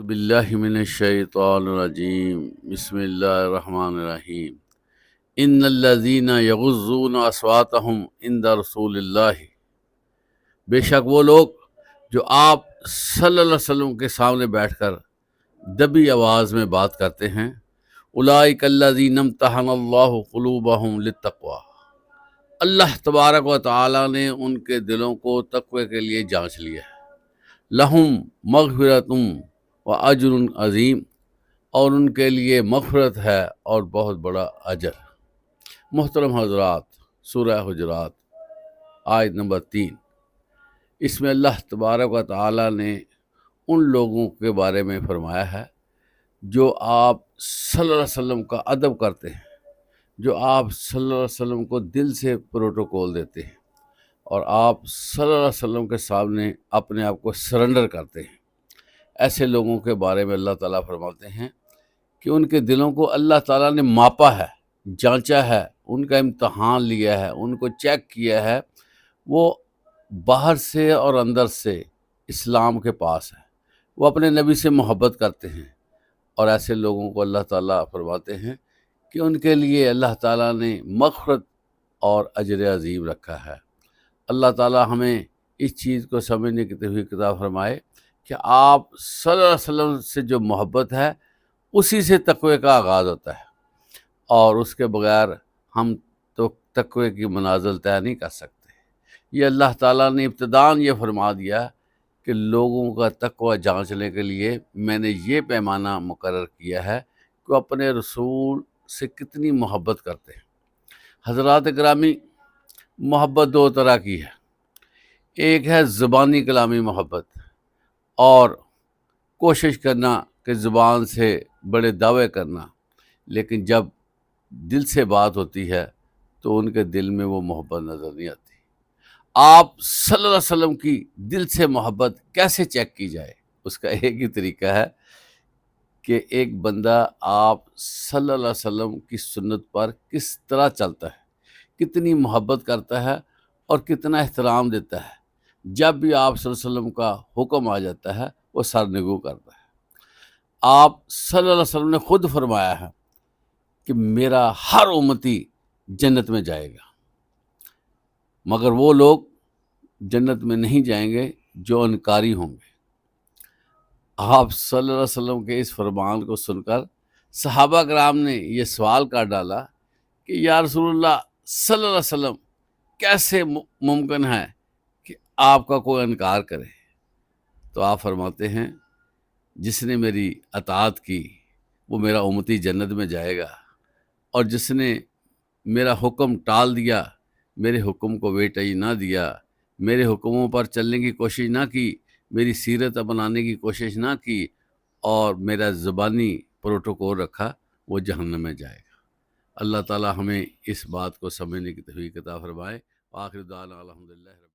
باللہ من الشیطان الرجیم بسم اللہ الرحمن الرحیم ان الذین یغضون اصواتهم عند رسول اللہ، بے شک وہ لوگ جو آپ صلی اللہ علیہ وسلم کے سامنے بیٹھ کر دبی آواز میں بات کرتے ہیں، اولئک الذین امتحن اللہ قلوبہم للتقوی، اللہ تبارک و تعالی نے ان کے دلوں کو تقوی کے لیے جانچ لیا ہے۔ لہم مغفرۃ و اجر عظیم، اور ان کے لیے مغفرت ہے اور بہت بڑا اجر۔ محترم حضرات، سورہ حجرات آیت نمبر 3، اس میں اللہ تبارک و تعالی نے ان لوگوں کے بارے میں فرمایا ہے جو آپ صلی اللہ علیہ وسلم کا ادب کرتے ہیں، جو آپ صلی اللہ علیہ وسلم کو دل سے پروٹوکول دیتے ہیں، اور آپ صلی اللہ علیہ وسلم کے سامنے اپنے آپ کو سرنڈر کرتے ہیں۔ ایسے لوگوں کے بارے میں اللہ تعالیٰ فرماتے ہیں کہ ان کے دلوں کو اللہ تعالیٰ نے ماپا ہے، جانچا ہے، ان کا امتحان لیا ہے، ان کو چیک کیا ہے، وہ باہر سے اور اندر سے اسلام کے پاس ہے، وہ اپنے نبی سے محبت کرتے ہیں، اور ایسے لوگوں کو اللہ تعالیٰ فرماتے ہیں کہ ان کے لیے اللہ تعالیٰ نے مغفرت اور اجر عظیم رکھا ہے۔ اللہ تعالیٰ ہمیں اس چیز کو سمجھنے کی توفیق عطا فرمائے کہ آپ صلی اللہ علیہ وسلم سے جو محبت ہے اسی سے تقوی کا آغاز ہوتا ہے، اور اس کے بغیر ہم تو تقوی کی منازل طے نہیں کر سکتے۔ یہ اللہ تعالیٰ نے ابتداً یہ فرما دیا کہ لوگوں کا تقوی جانچنے کے لیے میں نے یہ پیمانہ مقرر کیا ہے کہ وہ اپنے رسول سے کتنی محبت کرتے ہیں۔ حضرات گرامی، محبت دو طرح کی ہے، ایک ہے زبانی کلامی محبت، اور کوشش کرنا کہ زبان سے بڑے دعوے کرنا، لیکن جب دل سے بات ہوتی ہے تو ان کے دل میں وہ محبت نظر نہیں آتی۔ آپ صلی اللہ علیہ وسلم کی دل سے محبت کیسے چیک کی جائے؟ اس کا ایک ہی طریقہ ہے کہ ایک بندہ آپ صلی اللہ علیہ وسلم کی سنت پر کس طرح چلتا ہے، کتنی محبت کرتا ہے اور کتنا احترام دیتا ہے۔ جب بھی آپ صلی اللہ علیہ وسلم کا حکم آ جاتا ہے وہ سرنگو کرتا ہے۔ آپ صلی اللہ علیہ وسلم نے خود فرمایا ہے کہ میرا ہر امتی جنت میں جائے گا، مگر وہ لوگ جنت میں نہیں جائیں گے جو انکاری ہوں گے۔ آپ صلی اللہ علیہ وسلم کے اس فرمان کو سن کر صحابہ کرام نے یہ سوال کر ڈالا کہ یا رسول اللہ صلی اللہ علیہ وسلم، کیسے ممکن ہے کہ آپ کا کوئی انکار کرے؟ تو آپ فرماتے ہیں جس نے میری اطاعت کی وہ میرا امتی جنت میں جائے گا، اور جس نے میرا حکم ٹال دیا، میرے حکم کو ویٹئی نہ دیا، میرے حکموں پر چلنے کی کوشش نہ کی، میری سیرت اپنانے کی کوشش نہ کی، اور میرا زبانی پروٹوکول رکھا، وہ جہنم میں جائے گا۔ اللہ تعالی ہمیں اس بات کو سمجھنے کی توفیق عطا فرمائے۔ آخر دعوانا الحمدللہ۔